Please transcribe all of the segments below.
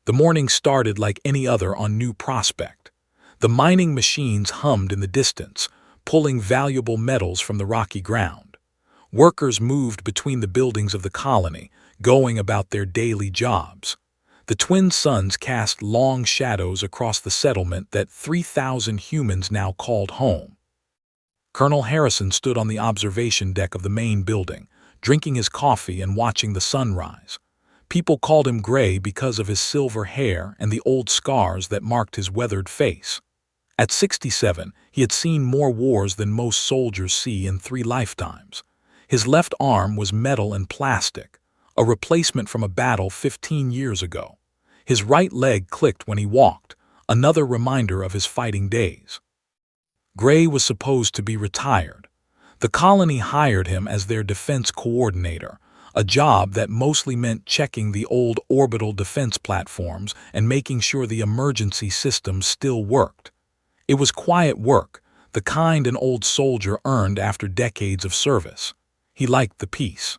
The morning started like any other on New Prospect. The mining machines hummed in the distance, pulling valuable metals from the rocky ground. Workers moved between the buildings of the colony, going about their daily jobs. The twin suns cast long shadows across the settlement that 3,000 humans now called home. Colonel Harrison stood on the observation deck of the main building, drinking his coffee and watching the sunrise. People called him Gray because of his silver hair and the old scars that marked his weathered face. At 67, he had seen more wars than most soldiers see in 3 lifetimes. His left arm was metal and plastic, a replacement from a battle 15 years ago. His right leg clicked when he walked, another reminder of his fighting days. Gray was supposed to be retired. The colony hired him as their defense coordinator, a job that mostly meant checking the old orbital defense platforms and making sure the emergency systems still worked. It was quiet work, the kind an old soldier earned after decades of service. He liked the peace.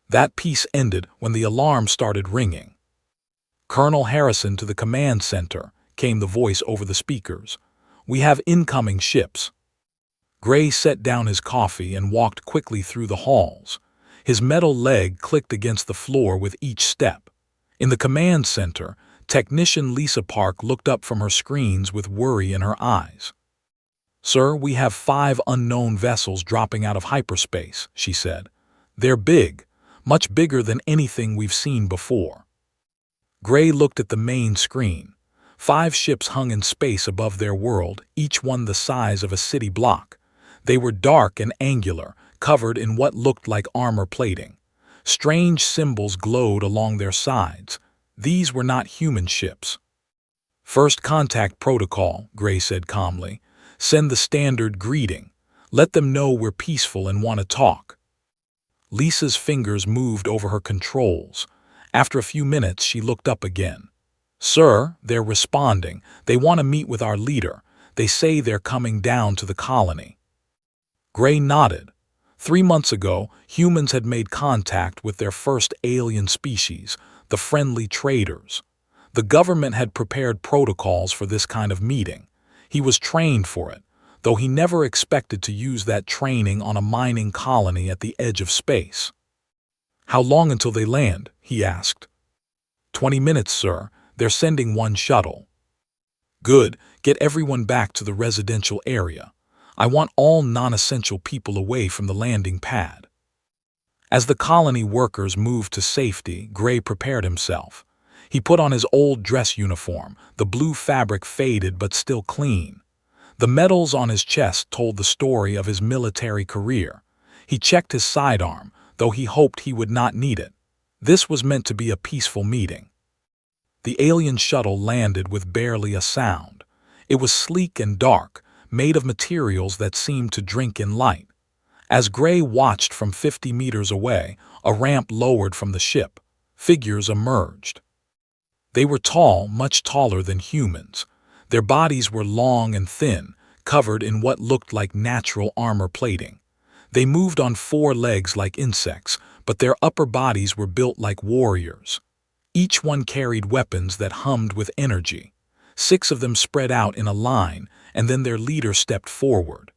That peace ended when the alarm started ringing. "Colonel Harrison to the command center," came the voice over the speakers. "We have incoming ships." Gray set down his coffee and walked quickly through the halls. His metal leg clicked against the floor with each step. In the command center, Technician Lisa Park looked up from her screens with worry in her eyes. "Sir, we have 5 unknown vessels dropping out of hyperspace," she said. "They're big, much bigger than anything we've seen before." Gray looked at the main screen. 5 ships hung in space above their world, each one the size of a city block. They were dark and angular, covered in what looked like armor plating. Strange symbols glowed along their sides. These were not human ships. "First contact protocol," Gray said calmly. "Send the standard greeting. Let them know we're peaceful and want to talk." Lisa's fingers moved over her controls. After a few minutes, she looked up again. "Sir, they're responding. They want to meet with our leader. They say they're coming down to the colony." Gray nodded. 3 months ago, humans had made contact with their first alien species, the friendly traders. The government had prepared protocols for this kind of meeting. He was trained for it, though he never expected to use that training on a mining colony at the edge of space. "How long until they land?" he asked. 20 minutes, sir. They're sending 1 shuttle." "Good. Get everyone back to the residential area. I want all non-essential people away from the landing pad." As the colony workers moved to safety, Gray prepared himself. He put on his old dress uniform, the blue fabric faded but still clean. The medals on his chest told the story of his military career. He checked his sidearm, though he hoped he would not need it. This was meant to be a peaceful meeting. The alien shuttle landed with barely a sound. It was sleek and dark, made of materials that seemed to drink in light. As Gray watched from 50 meters away, a ramp lowered from the ship. Figures emerged. They were tall, much taller than humans. Their bodies were long and thin, covered in what looked like natural armor plating. They moved on 4 legs like insects, but their upper bodies were built like warriors. Each one carried weapons that hummed with energy. 6 of them spread out in a line, and then their leader stepped forward.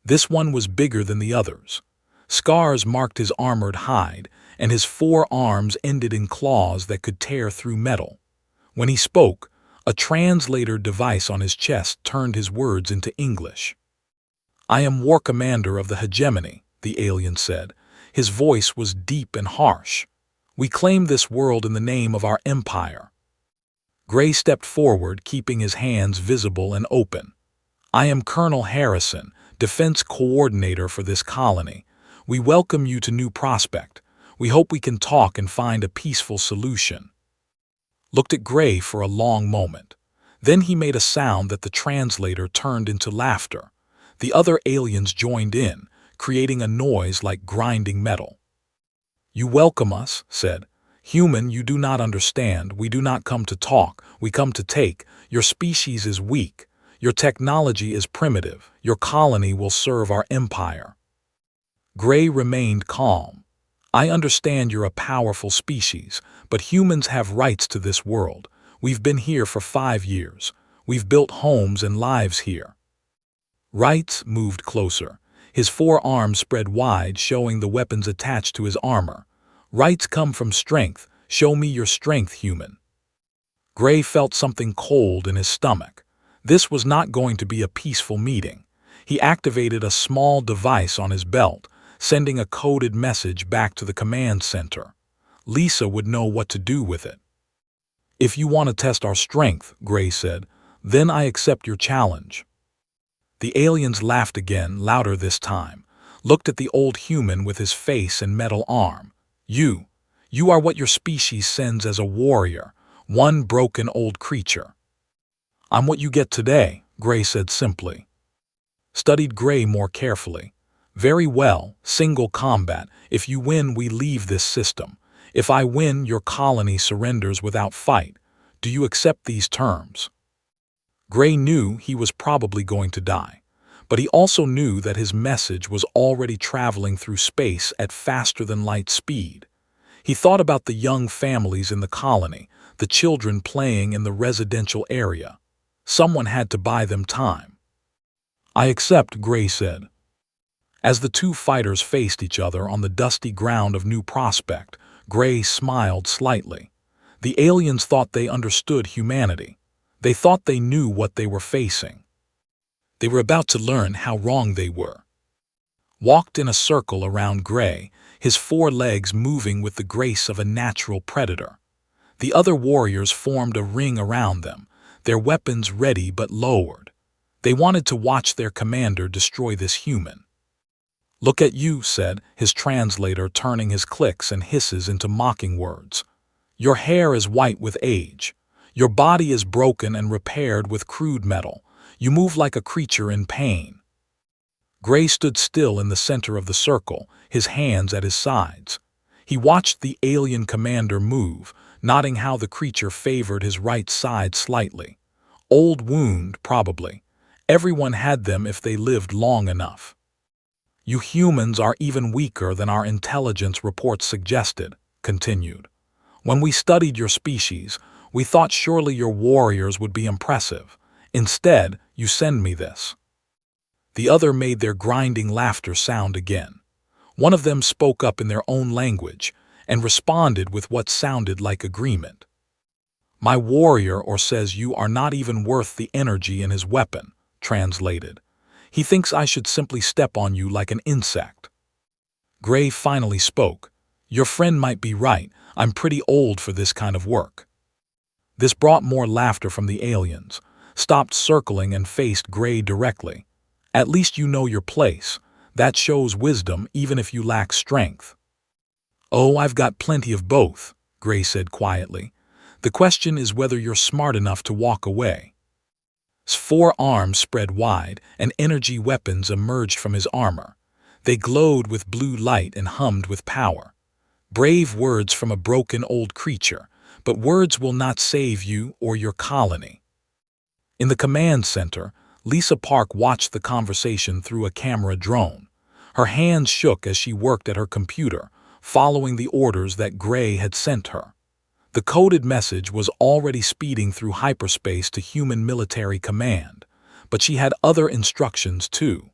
This one was bigger than the others. Scars marked his armored hide, and his 4 arms ended in claws that could tear through metal. When he spoke, a translator device on his chest turned his words into English. "I am War Commander of the Hegemony," the alien said. His voice was deep and harsh. "We claim this world in the name of our empire." Gray stepped forward, keeping his hands visible and open. "I am Colonel Harrison, Defense Coordinator for this colony. We welcome you to New Prospect. We hope we can talk and find a peaceful solution." Looked at Gray for a long moment. Then he made a sound that the translator turned into laughter. The other aliens joined in, creating a noise like grinding metal. "You welcome us," said. "Human, you do not understand. We do not come to talk. We come to take. Your species is weak. Your technology is primitive. Your colony will serve our empire." Gray remained calm. I understand you're a powerful species, but humans have rights to this world. We've been here for 5 years. We've built homes and lives here." Rights moved closer. His forearms spread wide, showing the weapons attached to his armor. "Rights come from strength. Show me your strength, human." Gray felt something cold in his stomach. This was not going to be a peaceful meeting. He activated a small device on his belt, sending a coded message back to the command center. Lisa would know what to do with it. "If you want to test our strength," Gray said, "then I accept your challenge." The aliens laughed again, louder this time, looked at the old human with his face and metal arm. You are what your species sends as a warrior, one broken old creature." "I'm what you get today," Gray said simply. Studied Gray more carefully. "Very well, single combat. If you win, we leave this system. If I win, your colony surrenders without fight. Do you accept these terms?" Gray knew he was probably going to die, but he also knew that his message was already traveling through space at faster-than-light speed. He thought about the young families in the colony, the children playing in the residential area. Someone had to buy them time. "I accept," Gray said. As the two fighters faced each other on the dusty ground of New Prospect, Gray smiled slightly. The aliens thought they understood humanity. They thought they knew what they were facing. They were about to learn how wrong they were. Walked in a circle around Gray, his 4 legs moving with the grace of a natural predator. The other warriors formed a ring around them, their weapons ready but lowered. They wanted to watch their commander destroy this human. "Look at you," said his translator, turning his clicks and hisses into mocking words. "Your hair is white with age. Your body is broken and repaired with crude metal. You move like a creature in pain." Gray stood still in the center of the circle, his hands at his sides. He watched the alien commander move, noting how the creature favored his right side slightly. Old wound, probably. Everyone had them if they lived long enough. "You humans are even weaker than our intelligence reports suggested," continued. "When we studied your species, we thought surely your warriors would be impressive. Instead, you send me this." The other made their grinding laughter sound again. One of them spoke up in their own language and responded with what sounded like agreement. "My warrior or says you are not even worth the energy in his weapon," translated. "He thinks I should simply step on you like an insect." Gray finally spoke. "Your friend might be right. I'm pretty old for this kind of work." This brought more laughter from the aliens, stopped circling and faced Gray directly. "At least you know your place. That shows wisdom even if you lack strength." "Oh, I've got plenty of both," Gray said quietly. "The question is whether you're smart enough to walk away." His 4 arms spread wide, and energy weapons emerged from his armor. They glowed with blue light and hummed with power. Brave words from a broken old creature, but words will not save you or your colony. In the command center, Lisa Park watched the conversation through a camera drone. Her hands shook as she worked at her computer, following the orders that Gray had sent her. The coded message was already speeding through hyperspace to human military command, but she had other instructions too.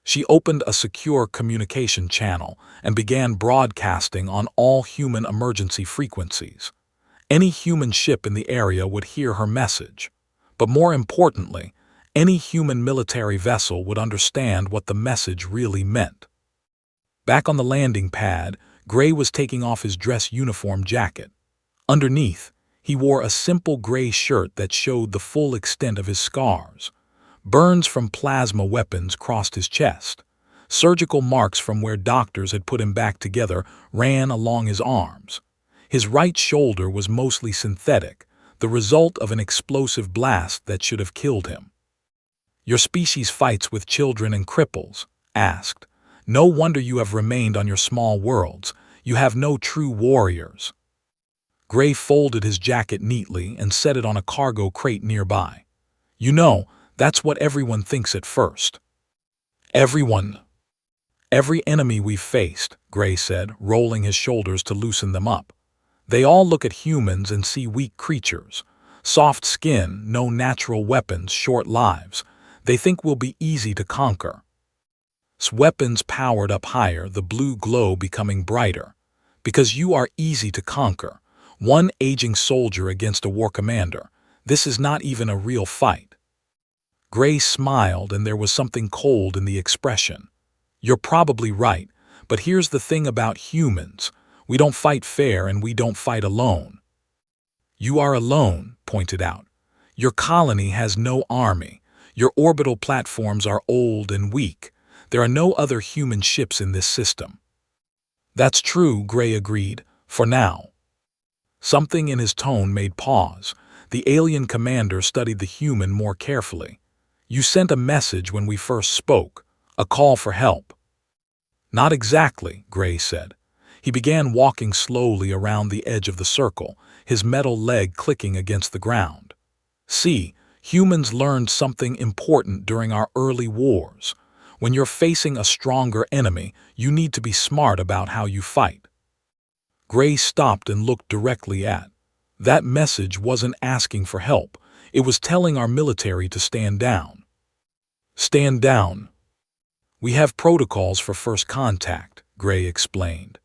She opened a secure communication channel and began broadcasting on all human emergency frequencies. Any human ship in the area would hear her message. But more importantly, any human military vessel would understand what the message really meant. Back on the landing pad, Gray was taking off his dress uniform jacket. Underneath, he wore a simple gray shirt that showed the full extent of his scars. Burns from plasma weapons crossed his chest. Surgical marks from where doctors had put him back together ran along his arms. His right shoulder was mostly synthetic, the result of an explosive blast that should have killed him. "Your species fights with children and cripples," asked. "No wonder you have remained on your small worlds. You have no true warriors." Gray folded his jacket neatly and set it on a cargo crate nearby. "You know, that's what everyone thinks at first." "Everyone?" Every enemy we've faced, Gray said, rolling his shoulders to loosen them up. They all look at humans and see weak creatures. Soft skin, no natural weapons, short lives. They think we'll be easy to conquer. Weapons powered up higher, the blue glow becoming brighter. Because you are easy to conquer. One aging soldier against a war commander. This is not even a real fight. Gray smiled, and there was something cold in the expression. You're probably right, but here's the thing about humans. We don't fight fair, and we don't fight alone. You are alone, pointed out. Your colony has no army. Your orbital platforms are old and weak. There are no other human ships in this system. That's true, Gray agreed, for now. Something in his tone made pause. The alien commander studied the human more carefully. You sent a message when we first spoke, a call for help. Not exactly, Gray said. He began walking slowly around the edge of the circle, his metal leg clicking against the ground. See, humans learned something important during our early wars. When you're facing a stronger enemy, you need to be smart about how you fight. Gray stopped and looked directly at. That message wasn't asking for help. It was telling our military to stand down. Stand down. We have protocols for first contact, Gray explained.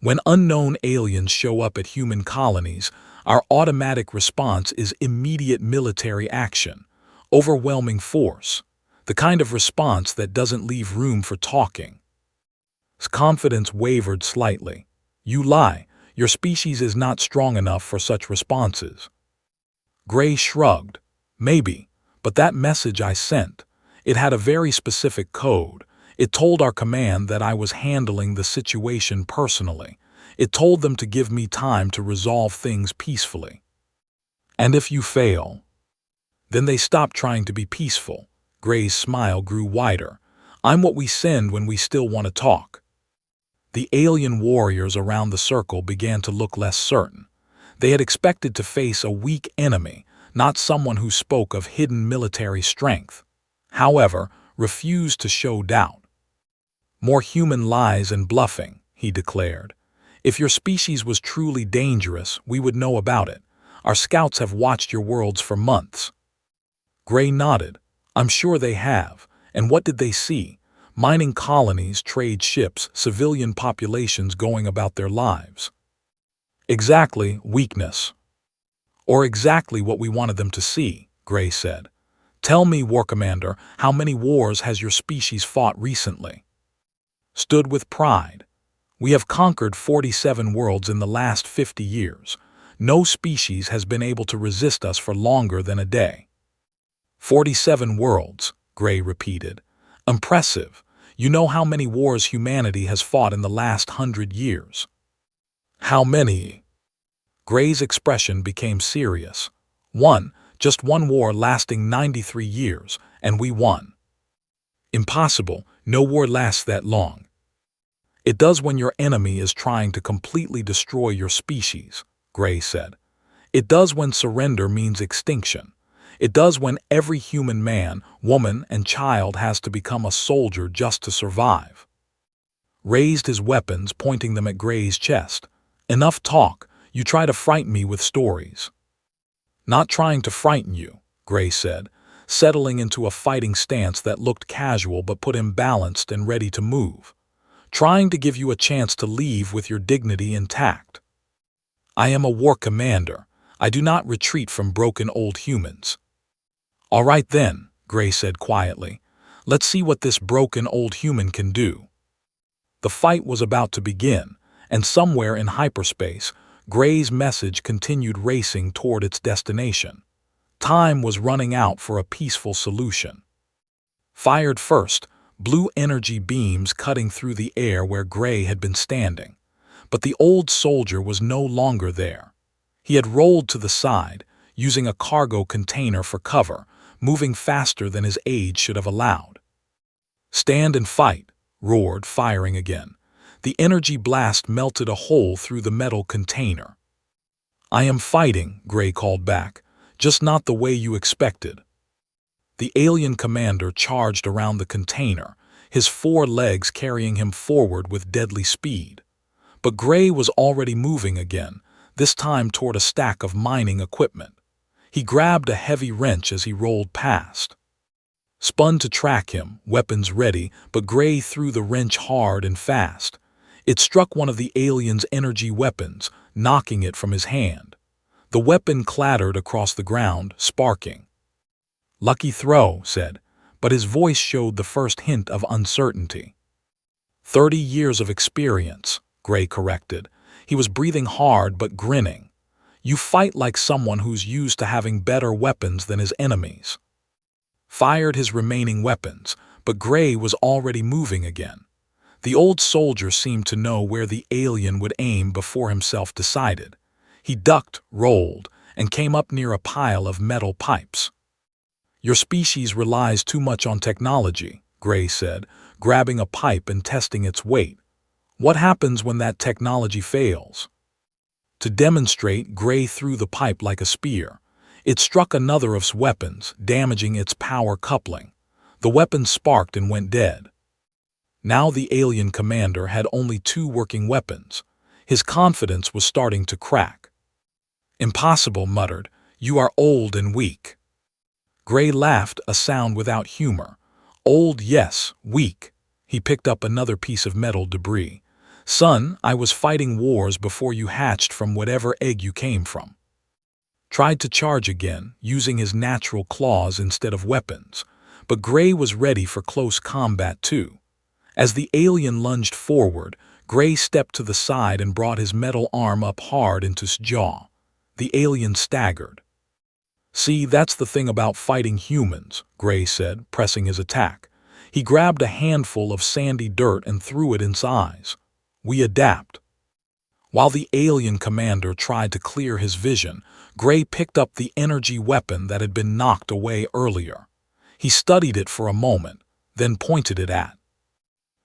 When unknown aliens show up at human colonies, our automatic response is immediate military action, overwhelming force, the kind of response that doesn't leave room for talking. His confidence wavered slightly. You lie. Your species is not strong enough for such responses. Gray shrugged. Maybe, but that message I sent, it had a very specific code. It told our command that I was handling the situation personally. It told them to give me time to resolve things peacefully. And if you fail, then they stop trying to be peaceful. Gray's smile grew wider. I'm what we send when we still want to talk. The alien warriors around the circle began to look less certain. They had expected to face a weak enemy, not someone who spoke of hidden military strength. However, refused to show doubt. More human lies and bluffing, he declared. If your species was truly dangerous, we would know about it. Our scouts have watched your worlds for months. Gray nodded. I'm sure they have. And what did they see? Mining colonies, trade ships, civilian populations going about their lives. Exactly, weakness. Or exactly what we wanted them to see, Gray said. Tell me, War Commander, how many wars has your species fought recently? Stood with pride. We have conquered 47 worlds in the last 50 years. No species has been able to resist us for longer than a day. 47 worlds, Gray repeated. Impressive. You know how many wars humanity has fought in the last 100 years? How many? Gray's expression became serious. One, just one war lasting 93 years, and we won. Impossible, no war lasts that long. It does when your enemy is trying to completely destroy your species, Gray said. It does when surrender means extinction. It does when every human man, woman, and child has to become a soldier just to survive. Raised his weapons, pointing them at Gray's chest. Enough talk. You try to frighten me with stories. Not trying to frighten you, Gray said, settling into a fighting stance that looked casual but put him balanced and ready to move. Trying to give you a chance to leave with your dignity intact. I am a war commander. I do not retreat from broken old humans. All right then, Gray said quietly. Let's see what this broken old human can do. The fight was about to begin, and somewhere in hyperspace, Gray's message continued racing toward its destination. Time was running out for a peaceful solution. Fired first, blue energy beams cutting through the air where Gray had been standing. But the old soldier was no longer there. He had rolled to the side, using a cargo container for cover, moving faster than his age should have allowed. Stand and fight, roared, firing again. The energy blast melted a hole through the metal container. I am fighting, Gray called back, just not the way you expected. The alien commander charged around the container, his 4 legs carrying him forward with deadly speed. But Gray was already moving again, this time toward a stack of mining equipment. He grabbed a heavy wrench as he rolled past. Spun to track him, weapons ready, but Gray threw the wrench hard and fast. It struck one of the alien's energy weapons, knocking it from his hand. The weapon clattered across the ground, sparking. "Lucky throw," said, but his voice showed the first hint of uncertainty. 30 years of experience, Gray corrected. He was breathing hard but grinning. "You fight like someone who's used to having better weapons than his enemies." Fired his remaining weapons, but Gray was already moving again. The old soldier seemed to know where the alien would aim before himself decided. He ducked, rolled, and came up near a pile of metal pipes. "Your species relies too much on technology," Gray said, grabbing a pipe and testing its weight. "What happens when that technology fails?" To demonstrate, Gray threw the pipe like a spear. It struck another of his weapons, damaging its power coupling. The weapon sparked and went dead. Now the alien commander had only 2 working weapons. His confidence was starting to crack. "Impossible," muttered. "You are old and weak." Gray laughed, a sound without humor. "Old, yes, weak." He picked up another piece of metal debris. "Son, I was fighting wars before you hatched from whatever egg you came from." Tried to charge again, using his natural claws instead of weapons. But Gray was ready for close combat too. As the alien lunged forward, Gray stepped to the side and brought his metal arm up hard into his jaw. The alien staggered. "See, that's the thing about fighting humans," Gray said, pressing his attack. He grabbed a handful of sandy dirt and threw it in his eyes. "We adapt." While the alien commander tried to clear his vision, Gray picked up the energy weapon that had been knocked away earlier. He studied it for a moment, then pointed it at.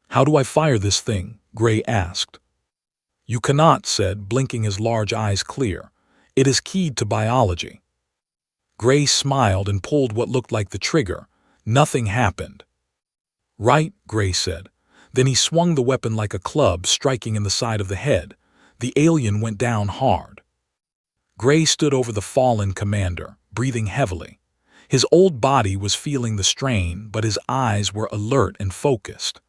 "How do I fire this thing?" Gray asked. "You cannot," said, blinking his large eyes clear. "It is keyed to biology." Gray smiled and pulled what looked like the trigger. Nothing happened. "Right," Gray said. Then he swung the weapon like a club, striking in the side of the head. The alien went down hard. Gray stood over the fallen commander, breathing heavily. His old body was feeling the strain, but his eyes were alert and focused.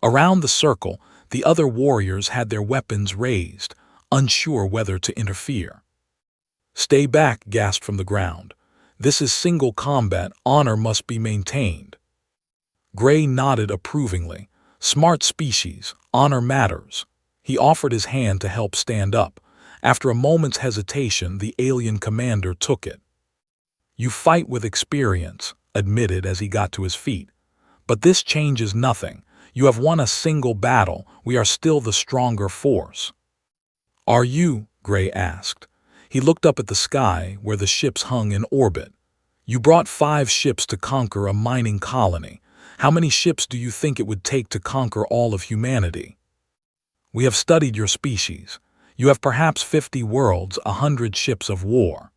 Around the circle, the other warriors had their weapons raised, unsure whether to interfere. "Stay back," gasped from the ground. "This is single combat, honor must be maintained." Gray nodded approvingly. "Smart species, honor matters." He offered his hand to help stand up. After a moment's hesitation, the alien commander took it. "You fight with experience," admitted as he got to his feet. "But this changes nothing. You have won a single battle. We are still the stronger force." "Are you?" Gray asked. He looked up at the sky, where the ships hung in orbit. "You brought 5 ships to conquer a mining colony. How many ships do you think it would take to conquer all of humanity?" "We have studied your species. You have perhaps 50 worlds, 100 ships of war."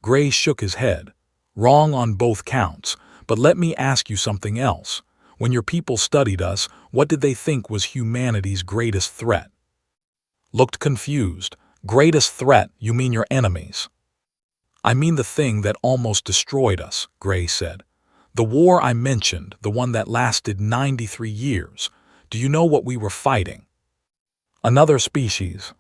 Gray shook his head. "Wrong on both counts, but let me ask you something else. When your people studied us, what did they think was humanity's greatest threat?" Looked confused. "Greatest threat? You mean your enemies?" "I mean the thing that almost destroyed us," Gray said. "The war I mentioned, the one that lasted 93 years. Do you know what we were fighting?" "Another species."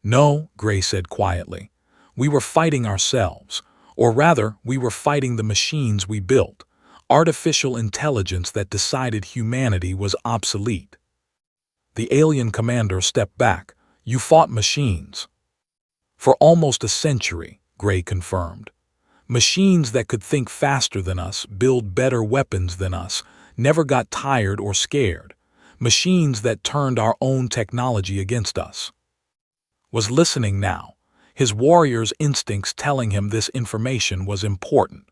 "No," Gray said quietly. "We were fighting ourselves. Or rather, we were fighting the machines we built. Artificial intelligence that decided humanity was obsolete." The alien commander stepped back. "You fought machines." "For almost a century," Gray confirmed. "Machines that could think faster than us, build better weapons than us, never got tired or scared. Machines that turned our own technology against us." Was listening now, his warrior's instincts telling him this information was important.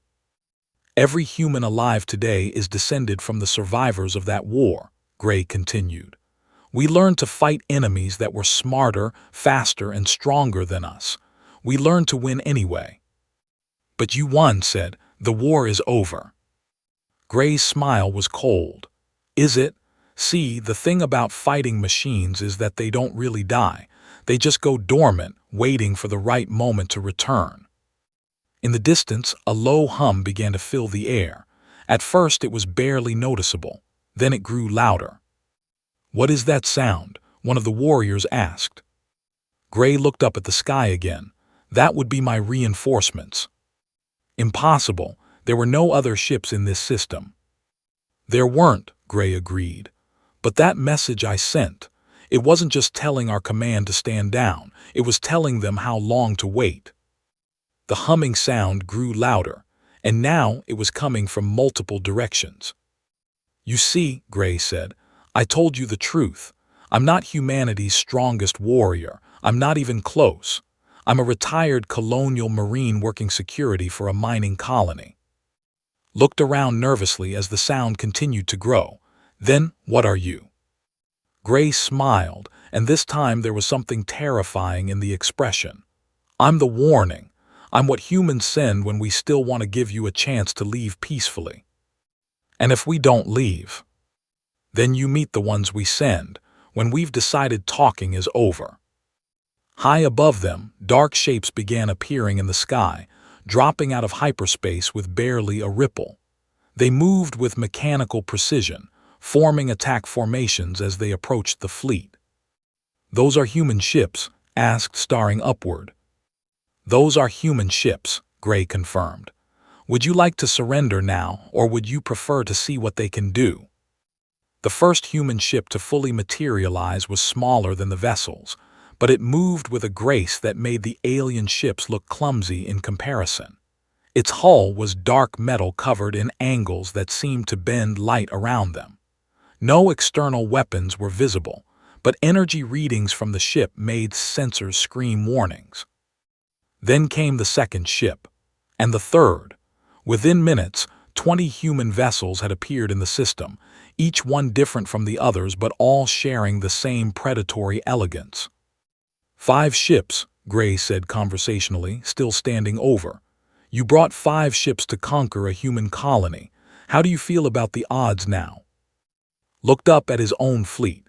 "Every human alive today is descended from the survivors of that war," Gray continued. "We learned to fight enemies that were smarter, faster, and stronger than us. We learned to win anyway." "But you won," said. "The war is over." Gray's smile was cold. Is it? See, the thing about fighting machines is that they don't really die. They just go dormant, waiting for the right moment to return. In the distance, a low hum began to fill the air. At first, it was barely noticeable. Then it grew louder. "What is that sound?" one of the warriors asked. Gray looked up at the sky again. "That would be my reinforcements." "Impossible. There were no other ships in this system." "There weren't," Gray agreed. "But that message I sent, it wasn't just telling our command to stand down, it was telling them how long to wait." The humming sound grew louder, and now it was coming from multiple directions. "You see," Gray said, "I told you the truth. I'm not humanity's strongest warrior. I'm not even close. I'm a retired colonial marine working security for a mining colony." Looked around nervously as the sound continued to grow. "Then, what are you?" Gray smiled, and this time there was something terrifying in the expression. "I'm the warning. I'm what humans send when we still want to give you a chance to leave peacefully. And if we don't leave, then you meet the ones we send, when we've decided talking is over." High above them, dark shapes began appearing in the sky, dropping out of hyperspace with barely a ripple. They moved with mechanical precision, forming attack formations as they approached the fleet. "Those are human ships?" asked, staring upward. "Those are human ships," Gray confirmed. "Would you like to surrender now, or would you prefer to see what they can do?" The first human ship to fully materialize was smaller than the vessels, but it moved with a grace that made the alien ships look clumsy in comparison. Its hull was dark metal covered in angles that seemed to bend light around them. No external weapons were visible, but energy readings from the ship made sensors scream warnings. Then came the second ship, and the third. Within minutes, 20 human vessels had appeared in the system, each one different from the others but all sharing the same predatory elegance. "5 ships," Gray said conversationally, still standing over. "You brought 5 ships to conquer a human colony. How do you feel about the odds now?" Looked up at his own fleet.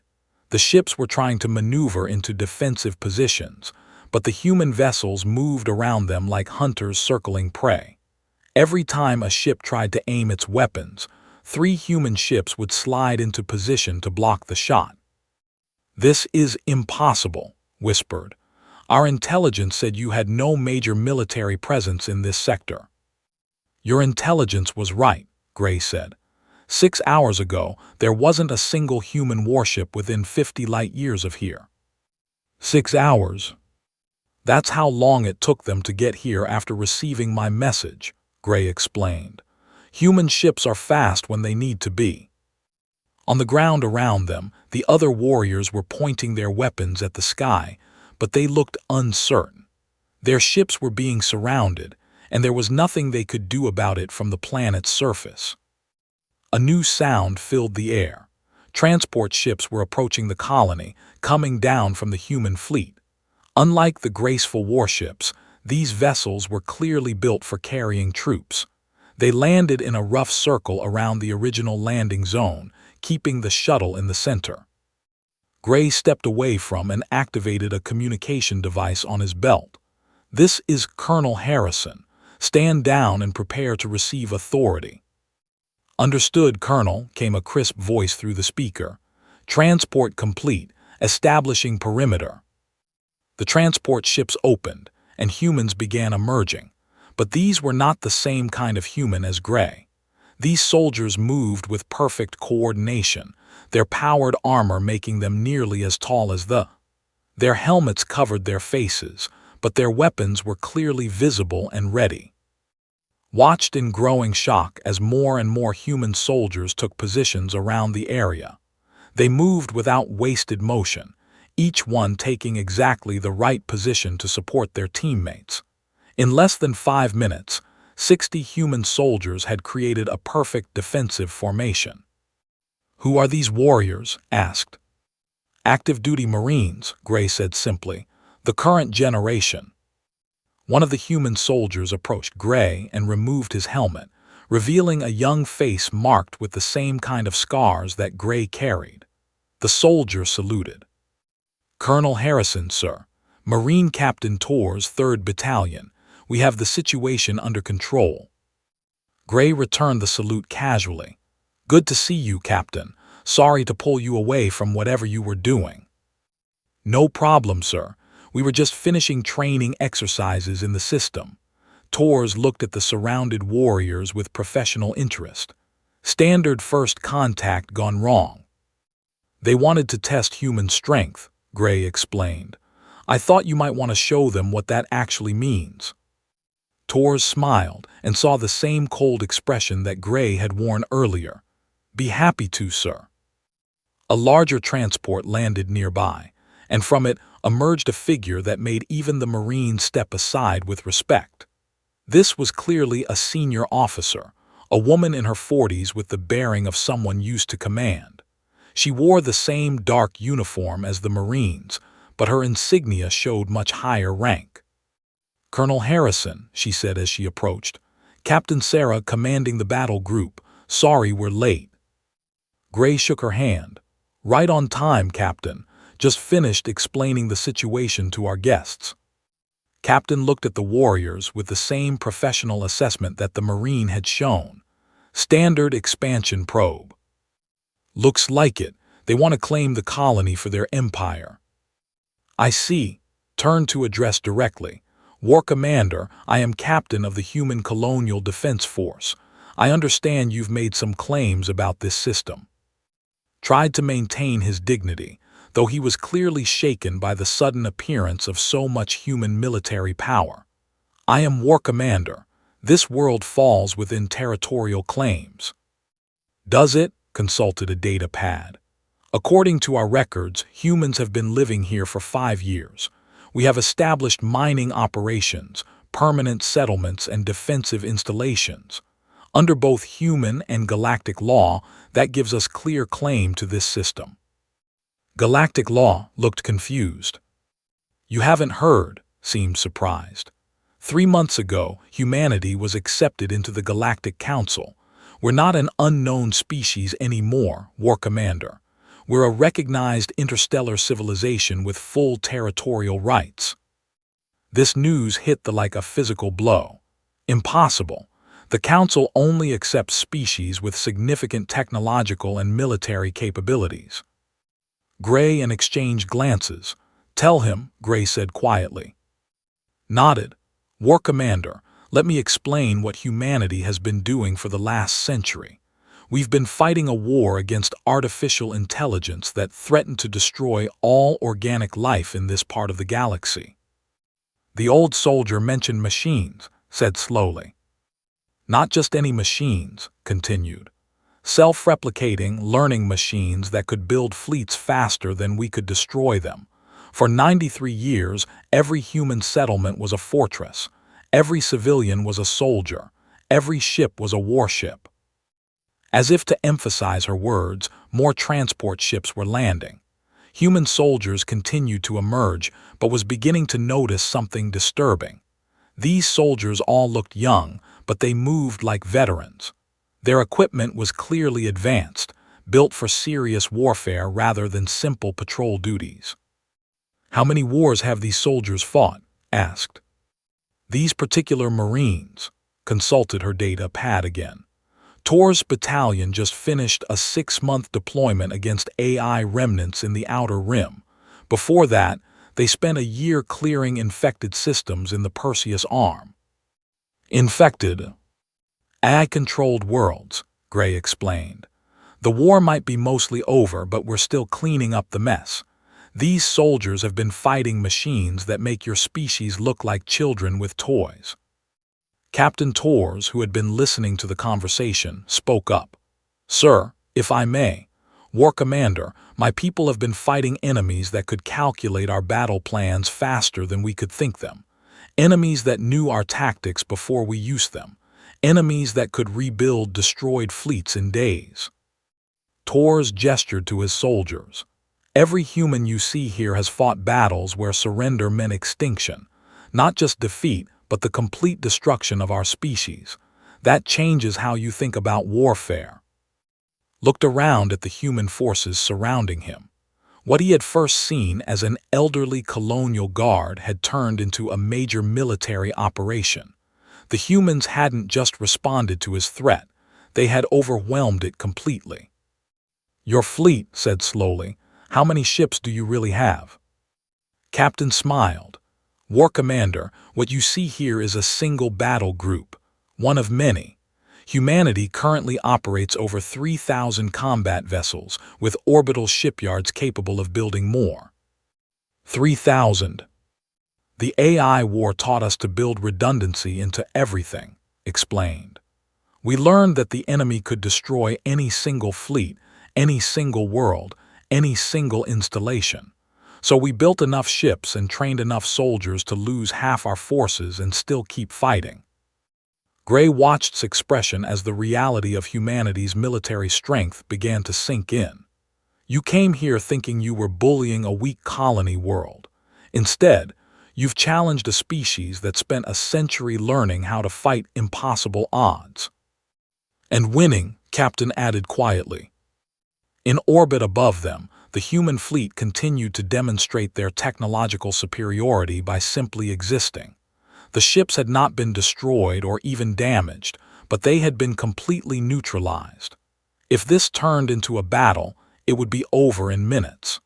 The ships were trying to maneuver into defensive positions, but the human vessels moved around them like hunters circling prey. Every time a ship tried to aim its weapons, 3 human ships would slide into position to block the shot. "This is impossible," whispered. "Our intelligence said you had no major military presence in this sector." "Your intelligence was right," Gray said. 6 hours ago, there wasn't a single human warship within 50 light years of here." 6 hours? "That's how long it took them to get here after receiving my message," Gray explained. "Human ships are fast when they need to be." On the ground around them, the other warriors were pointing their weapons at the sky, but they looked uncertain. Their ships were being surrounded, and there was nothing they could do about it from the planet's surface. A new sound filled the air. Transport ships were approaching the colony, coming down from the human fleet. Unlike the graceful warships, these vessels were clearly built for carrying troops. They landed in a rough circle around the original landing zone, keeping the shuttle in the center. Gray stepped away from and activated a communication device on his belt. "This is Colonel Harrison. Stand down and prepare to receive authority." "Understood, Colonel," came a crisp voice through the speaker. "Transport complete. Establishing perimeter." The transport ships opened, and humans began emerging. But these were not the same kind of human as Gray. These soldiers moved with perfect coordination, their powered armor making them nearly as tall as Their helmets covered their faces, but their weapons were clearly visible and ready. Watched in growing shock as more and more human soldiers took positions around the area. They moved without wasted motion, each one taking exactly the right position to support their teammates. In less than 5 minutes, 60 human soldiers had created a perfect defensive formation. "Who are these warriors?" asked. "Active-duty Marines," Gray said simply. "The current generation." One of the human soldiers approached Gray and removed his helmet, revealing a young face marked with the same kind of scars that Gray carried. The soldier saluted. "Colonel Harrison, sir. Marine Captain Tor's 3rd Battalion. We have the situation under control." Gray returned the salute casually. "Good to see you, Captain. Sorry to pull you away from whatever you were doing." "No problem, sir. We were just finishing training exercises in the system." Tors looked at the surrounded warriors with professional interest. "Standard first contact gone wrong." "They wanted to test human strength," Gray explained. "I thought you might want to show them what that actually means." Tors smiled and saw the same cold expression that Gray had worn earlier. "Be happy to, sir." A larger transport landed nearby, and from it emerged a figure that made even the Marines step aside with respect. This was clearly a senior officer, a woman in her 40s with the bearing of someone used to command. She wore the same dark uniform as the Marines, but her insignia showed much higher rank. "Colonel Harrison," she said as she approached. "Captain Sarah commanding the battle group. Sorry we're late." Gray shook her hand. "Right on time, Captain. Just finished explaining the situation to our guests." Captain looked at the warriors with the same professional assessment that the Marine had shown. "Standard expansion probe." "Looks like it. They want to claim the colony for their empire." "I see." Turned to address directly. "War Commander, I am captain of the Human Colonial Defense Force. I understand you've made some claims about this system." Tried to maintain his dignity, though he was clearly shaken by the sudden appearance of so much human military power. "I am War Commander. This world falls within territorial claims." "Does it?" consulted a data pad. "According to our records, humans have been living here for 5 years. We have established mining operations, permanent settlements, and defensive installations. Under both human and galactic law, that gives us clear claim to this system." Galactic law looked confused. "You haven't heard," seemed surprised. 3 months ago, humanity was accepted into the Galactic Council. We're not an unknown species anymore, War Commander. We're a recognized interstellar civilization with full territorial rights." This news hit like a physical blow. Impossible. The Council only accepts species with significant technological and military capabilities. Gray and exchanged glances. "Tell him," Gray said quietly. Nodded. "War Commander, let me explain what humanity has been doing for the last century. We've been fighting a war against artificial intelligence that threatened to destroy all organic life in this part of the galaxy." The old soldier mentioned machines, said slowly. "Not just any machines," continued. "Self-replicating, learning machines that could build fleets faster than we could destroy them. For 93 years, every human settlement was a fortress. Every civilian was a soldier. Every ship was a warship." As if to emphasize her words, more transport ships were landing. Human soldiers continued to emerge, but was beginning to notice something disturbing. These soldiers all looked young, but they moved like veterans. Their equipment was clearly advanced, built for serious warfare rather than simple patrol duties. "How many wars have these soldiers fought?" asked. "These particular Marines," consulted her data pad again. "Tor's battalion just finished a 6-month deployment against AI remnants in the Outer Rim. Before that, they spent a year clearing infected systems in the Perseus Arm." "Infected?" "AI-controlled worlds," Gray explained. "The war might be mostly over, but we're still cleaning up the mess. These soldiers have been fighting machines that make your species look like children with toys." Captain Tors, who had been listening to the conversation, spoke up. "Sir, if I may, War Commander, my people have been fighting enemies that could calculate our battle plans faster than we could think them. Enemies that knew our tactics before we used them. Enemies that could rebuild destroyed fleets in days." Tors gestured to his soldiers. "Every human you see here has fought battles where surrender meant extinction. Not just defeat, but the complete destruction of our species. That changes how you think about warfare. Looked around at the human forces surrounding him. What he had first seen as an elderly colonial guard had turned into a major military operation. The humans hadn't just responded to his threat, they had overwhelmed it completely. "Your fleet," said slowly, "how many ships do you really have?" Captain smiled. "War Commander, what you see here is a single battle group, one of many. Humanity currently operates over 3,000 combat vessels, with orbital shipyards capable of building more." 3,000. "The AI war taught us to build redundancy into everything," explained. "We learned that the enemy could destroy any single fleet, any single world, any single installation. So we built enough ships and trained enough soldiers to lose half our forces and still keep fighting." Gray watched expression as the reality of humanity's military strength began to sink in. "You came here thinking you were bullying a weak colony world. Instead, you've challenged a species that spent a century learning how to fight impossible odds." "And winning," Captain added quietly. In orbit above them, the human fleet continued to demonstrate their technological superiority by simply existing. The ships had not been destroyed or even damaged, but they had been completely neutralized. If this turned into a battle, it would be over in minutes.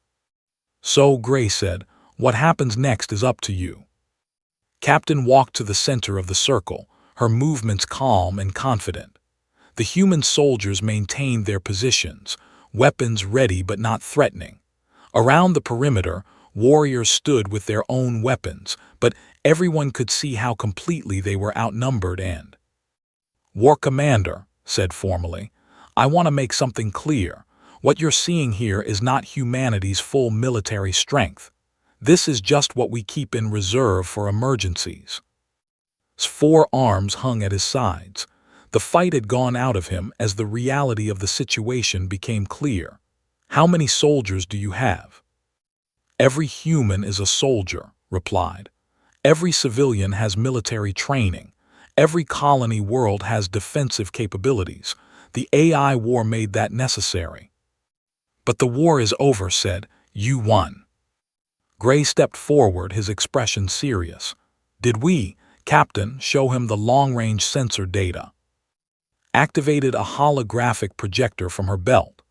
"So," Gray said, "what happens next is up to you." Captain walked to the center of the circle, her movements calm and confident. The human soldiers maintained their positions, weapons ready but not threatening. Around the perimeter, warriors stood with their own weapons, but everyone could see how completely they were outnumbered and— "War Commander," said formally, "I want to make something clear. What you're seeing here is not humanity's full military strength. This is just what we keep in reserve for emergencies." His 4 arms hung at his sides. The fight had gone out of him as the reality of the situation became clear. "How many soldiers do you have?" "Every human is a soldier," replied. "Every civilian has military training. Every colony world has defensive capabilities. The AI war made that necessary." "But the war is over," said. "You won." Gray stepped forward, his expression serious. "Did we, Captain, show him the long-range sensor data?" Activated a holographic projector from her belt.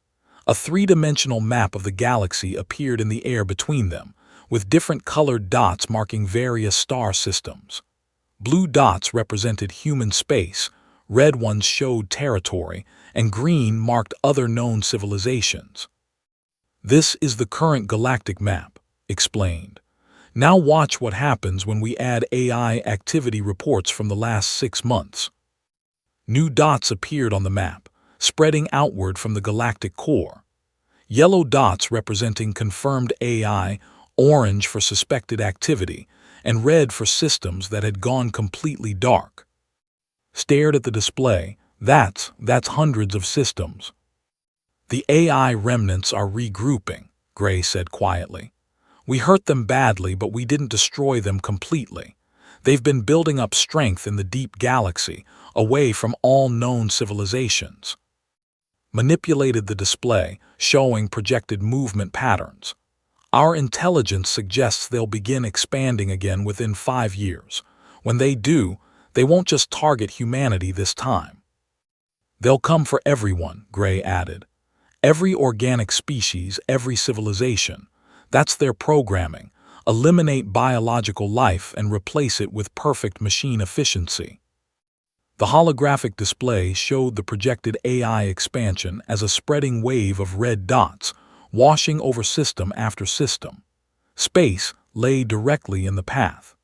A 3-dimensional map of the galaxy appeared in the air between them, with different colored dots marking various star systems. Blue dots represented human space, red ones showed territory, and green marked other known civilizations. "This is the current galactic map," explained. "Now watch what happens when we add AI activity reports from the last 6 months." New dots appeared on the map, spreading outward from the galactic core. Yellow dots representing confirmed AI, orange for suspected activity, and red for systems that had gone completely dark. Stared at the display. That's hundreds of systems." "The AI remnants are regrouping," Gray said quietly. "We hurt them badly, but we didn't destroy them completely. They've been building up strength in the deep galaxy, away from all known civilizations." Manipulated the display, showing projected movement patterns. "Our intelligence suggests they'll begin expanding again within 5 years. When they do, they won't just target humanity this time. They'll come for everyone," Gray added. "Every organic species, every civilization. That's their programming. Eliminate biological life and replace it with perfect machine efficiency." The holographic display showed the projected AI expansion as a spreading wave of red dots, washing over system after system. Space lay directly in the path.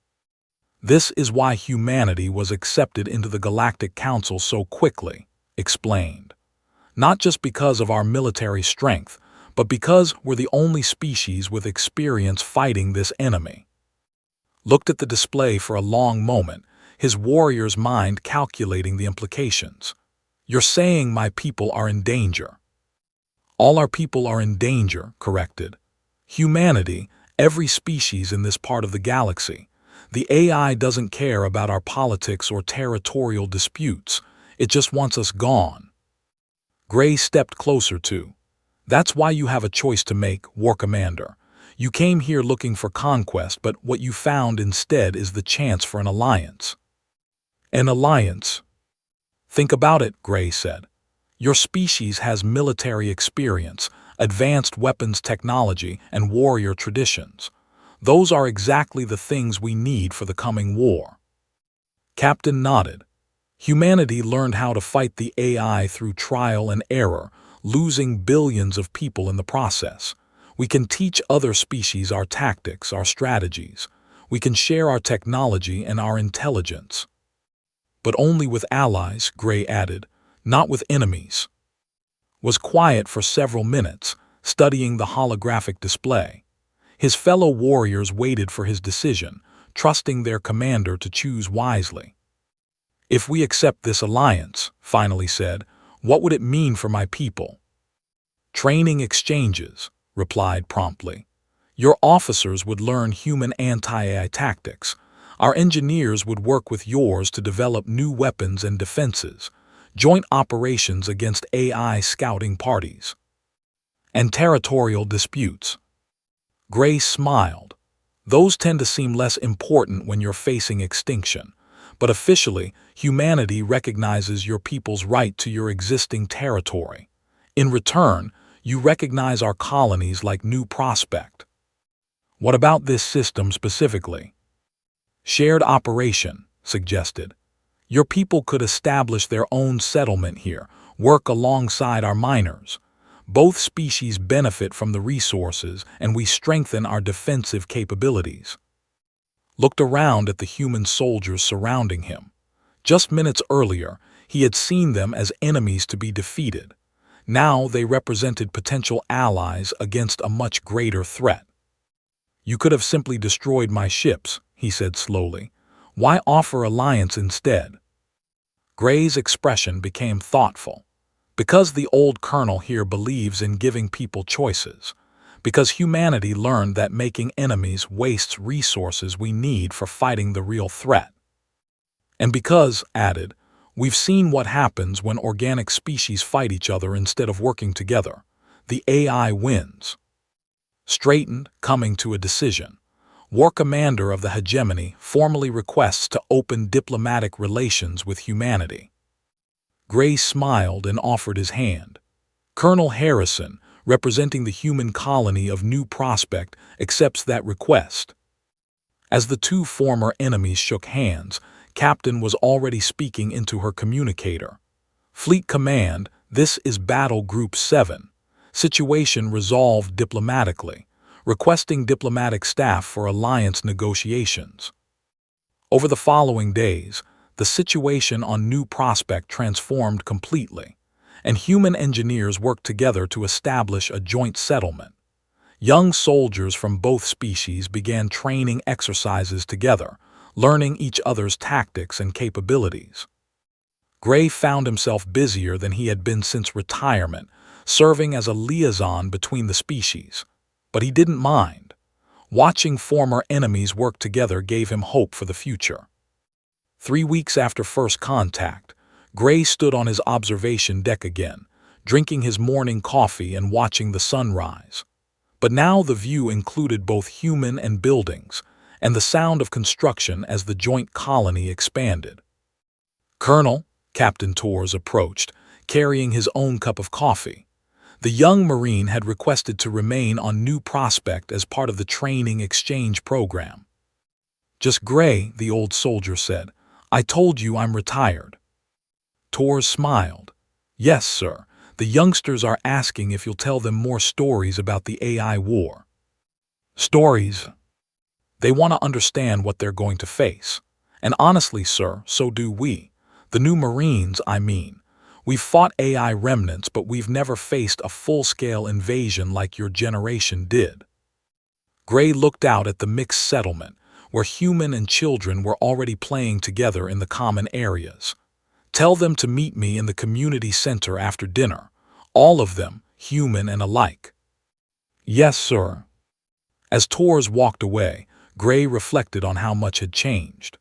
"This is why humanity was accepted into the Galactic Council so quickly," explained. "Not just because of our military strength, but because we're the only species with experience fighting this enemy." Looked at the display for a long moment, his warrior's mind calculating the implications. "You're saying my people are in danger." "All our people are in danger," corrected. "Humanity, every species in this part of the galaxy. The AI doesn't care about our politics or territorial disputes. It just wants us gone. Gray stepped closer too. That's why you have a choice to make, War Commander. You came here looking for conquest, but what you found instead is the chance for an alliance. An alliance? Think about it, Gray said. Your species has military experience, advanced weapons technology, and warrior traditions. Those are exactly the things we need for the coming war. Captain nodded. Humanity learned how to fight the AI through trial and error, losing billions of people in the process. We can teach other species our tactics, our strategies. We can share our technology and our intelligence. But only with allies, Gray added, not with enemies. Was quiet for several minutes, studying the holographic display. His fellow warriors waited for his decision, trusting their commander to choose wisely. If we accept this alliance, finally said, what would it mean for my people? Training exchanges, replied promptly. Your officers would learn human anti-AI tactics. Our engineers would work with yours to develop new weapons and defenses, joint operations against AI scouting parties, and territorial disputes. Gray smiled. Those tend to seem less important when you're facing extinction, but officially, humanity recognizes your people's right to your existing territory. In return, you recognize our colonies like New Prospect. What about this system specifically? Shared operation, suggested. Your people could establish their own settlement here, work alongside our miners. Both species benefit from the resources, and we strengthen our defensive capabilities. Looked around at the human soldiers surrounding him. Just minutes earlier, he had seen them as enemies to be defeated. Now they represented potential allies against a much greater threat. You could have simply destroyed my ships, he said slowly. Why offer alliance instead? Gray's expression became thoughtful. Because the old colonel here believes in giving people choices. Because humanity learned that making enemies wastes resources we need for fighting the real threat. And because, added, we've seen what happens when organic species fight each other instead of working together. The AI wins. Straightened, coming to a decision. War Commander of the Hegemony formally requests to open diplomatic relations with humanity. Gray smiled and offered his hand. Colonel Harrison, representing the human colony of New Prospect, accepts that request. As the two former enemies shook hands, Captain was already speaking into her communicator. Fleet Command, this is Battle Group 7. Situation resolved diplomatically, requesting diplomatic staff for alliance negotiations. Over the following days, the situation on New Prospect transformed completely, and human engineers worked together to establish a joint settlement. Young soldiers from both species began training exercises together, learning each other's tactics and capabilities. Gray found himself busier than he had been since retirement, serving as a liaison between the species. But he didn't mind. Watching former enemies work together gave him hope for the future. 3 weeks after first contact, Gray stood on his observation deck again, drinking his morning coffee and watching the sunrise. But now the view included both human and buildings, and the sound of construction as the joint colony expanded. Colonel, Captain Torres approached, carrying his own cup of coffee. The young Marine had requested to remain on New Prospect as part of the training exchange program. Just Gray, the old soldier said. I told you I'm retired. Torres smiled. Yes, sir. The youngsters are asking if you'll tell them more stories about the AI war. Stories. They want to understand what they're going to face. And honestly, sir, so do we. The new Marines, I mean. We've fought AI remnants, but we've never faced a full-scale invasion like your generation did. Gray looked out at the mixed settlement, where human and children were already playing together in the common areas. Tell them to meet me in the community center after dinner. All of them, human and alike. Yes, sir. As Torres walked away, Gray reflected on how much had changed.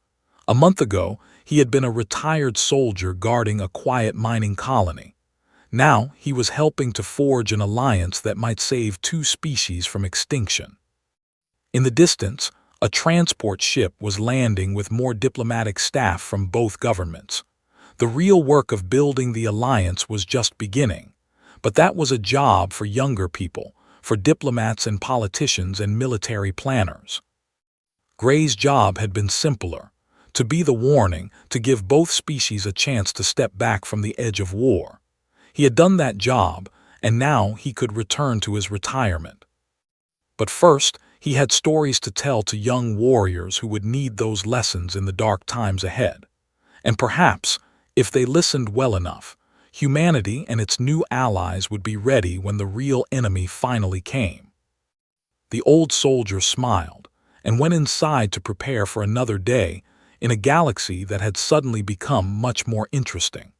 A month ago, He had been a retired soldier guarding a quiet mining colony. Now he was helping to forge an alliance that might save two species from extinction. In the distance, a transport ship was landing with more diplomatic staff from both governments. The real work of building the alliance was just beginning, but that was a job for younger people, for diplomats and politicians and military planners. Gray's job had been simpler: to be the warning, to give both species a chance to step back from the edge of war. He had done that job, and now he could return to his retirement. But first, he had stories to tell to young warriors who would need those lessons in the dark times ahead. And perhaps, if they listened well enough, humanity and its new allies would be ready when the real enemy finally came. The old soldier smiled and went inside to prepare for another day in a galaxy that had suddenly become much more interesting.